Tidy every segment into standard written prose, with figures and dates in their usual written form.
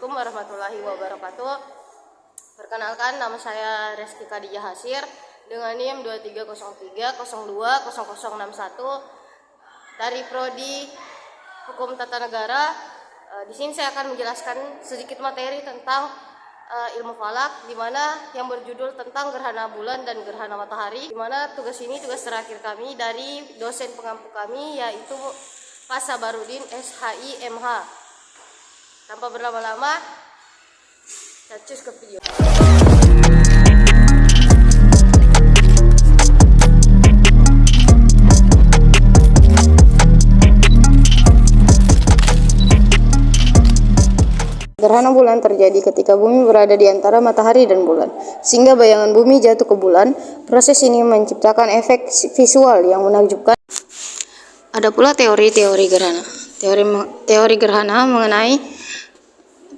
Assalamualaikum warahmatullahi wabarakatuh. Perkenalkan, nama saya Reski Khadijah Hasir dengan NIM 2303020061 dari Prodi Hukum Tata Negara. Di sini saya akan menjelaskan sedikit materi tentang ilmu falak, di mana yang berjudul tentang gerhana bulan dan gerhana matahari. Di mana tugas ini tugas terakhir kami dari dosen pengampu kami, yaitu Pak Sabarudin SHI MH. Tanpa berlama-lama, kita cus ke video. Gerhana bulan terjadi ketika bumi berada di antara matahari dan bulan, sehingga bayangan bumi jatuh ke bulan. Proses ini menciptakan efek visual yang menakjubkan. Ada pula teori-teori gerhana. Teori gerhana mengenai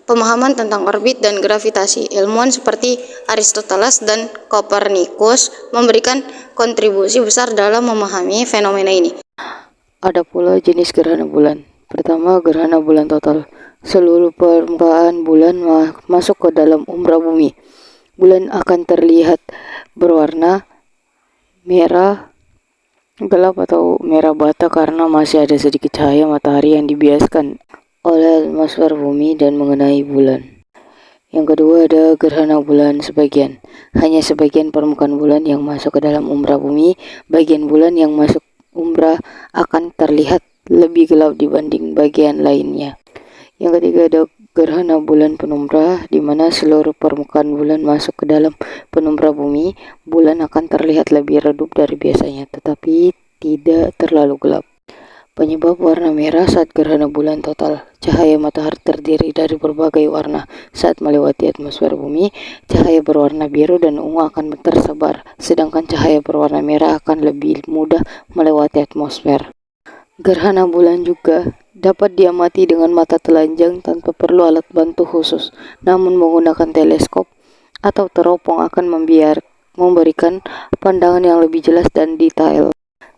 pemahaman tentang orbit dan gravitasi. Ilmuwan seperti Aristoteles dan Kopernikus memberikan kontribusi besar dalam memahami fenomena ini. Ada pula jenis gerhana bulan. Pertama, gerhana bulan total. Seluruh permukaan bulan masuk ke dalam umbra bumi. Bulan akan terlihat berwarna merah gelap atau merah bata karena masih ada sedikit cahaya matahari yang dibiaskan oleh atmosfer bumi dan mengenai bulan. Yang kedua, ada gerhana bulan sebagian. Hanya sebagian permukaan bulan yang masuk ke dalam umbra bumi. Bagian bulan yang masuk umbra akan terlihat lebih gelap dibanding bagian lainnya. Yang ketiga, ada gerhana bulan penumbra, di mana seluruh permukaan bulan masuk ke dalam penumbra bumi. Bulan akan terlihat lebih redup dari biasanya, tetapi tidak terlalu gelap. Penyebab warna merah saat gerhana bulan total. Cahaya matahari terdiri dari berbagai warna. Saat melewati atmosfer bumi, cahaya berwarna biru dan ungu akan tersebar, sedangkan cahaya berwarna merah akan lebih mudah melewati atmosfer. Gerhana bulan juga dapat diamati dengan mata telanjang tanpa perlu alat bantu khusus, namun menggunakan teleskop atau teropong akan memberikan pandangan yang lebih jelas dan detail.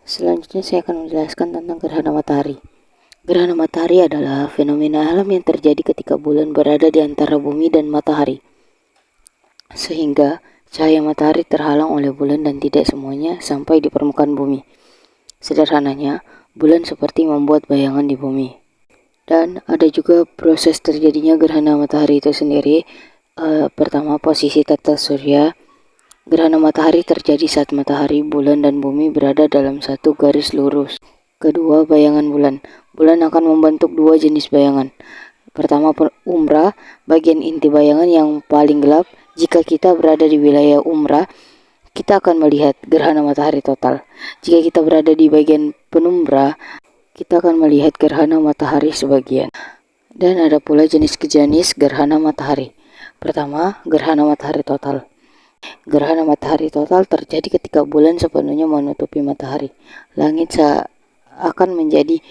Selanjutnya saya akan menjelaskan tentang gerhana matahari. Gerhana matahari adalah fenomena alam yang terjadi ketika bulan berada di antara bumi dan matahari, sehingga cahaya matahari terhalang oleh bulan dan tidak semuanya sampai di permukaan bumi. Sederhananya, bulan seperti membuat bayangan di bumi. Dan ada juga proses terjadinya gerhana matahari itu sendiri. Pertama, posisi tata surya. Gerhana matahari terjadi saat matahari, bulan, dan bumi berada dalam satu garis lurus. Kedua, bayangan bulan. Bulan akan membentuk dua jenis bayangan. Pertama, umbra, bagian inti bayangan yang paling gelap. Jika kita berada di wilayah umbra, kita akan melihat gerhana matahari total. Jika kita berada di bagian penumbra, kita akan melihat gerhana matahari sebagian. Dan ada pula jenis-jenis gerhana matahari. Pertama, gerhana matahari total. Gerhana matahari total terjadi ketika bulan sepenuhnya menutupi matahari. Langit akan menjadi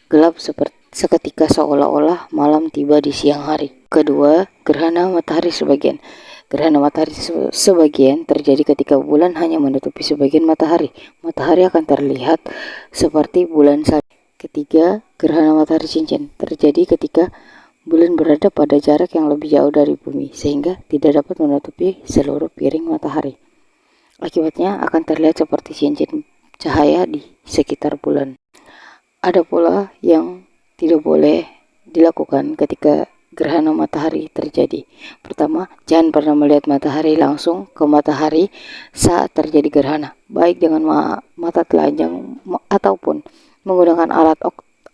gelap seketika, seolah-olah malam tiba di siang hari. Kedua, gerhana matahari sebagian. Gerhana matahari sebagian terjadi ketika bulan hanya menutupi sebagian matahari. Matahari akan terlihat seperti bulan saja. Ketiga, gerhana matahari cincin terjadi ketika bulan berada pada jarak yang lebih jauh dari bumi, sehingga tidak dapat menutupi seluruh piring matahari. Akibatnya akan terlihat seperti cincin cahaya di sekitar bulan. Ada pula yang tidak boleh dilakukan ketika gerhana matahari terjadi. Pertama, jangan pernah melihat matahari langsung ke matahari saat terjadi gerhana, baik dengan mata telanjang ataupun menggunakan alat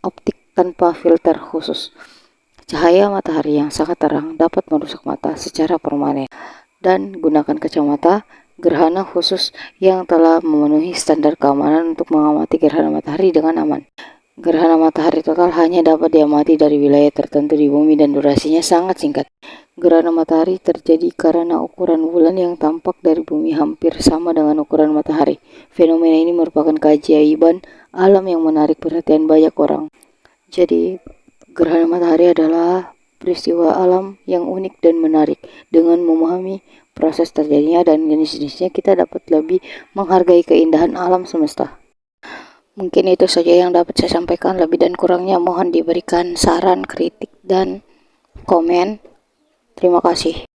optik tanpa filter khusus. Cahaya matahari yang sangat terang dapat merusak mata secara permanen, dan gunakan kacamata gerhana khusus yang telah memenuhi standar keamanan untuk mengamati gerhana matahari dengan aman. Gerhana matahari total hanya dapat diamati dari wilayah tertentu di bumi dan durasinya sangat singkat. Gerhana matahari terjadi karena ukuran bulan yang tampak dari bumi hampir sama dengan ukuran matahari. Fenomena ini merupakan keajaiban alam yang menarik perhatian banyak orang. Jadi, gerhana matahari adalah peristiwa alam yang unik dan menarik. Dengan memahami proses terjadinya dan jenis-jenisnya, kita dapat lebih menghargai keindahan alam semesta. Mungkin itu saja yang dapat saya sampaikan. Lebih dan kurangnya mohon diberikan saran, kritik, dan komen. Terima kasih.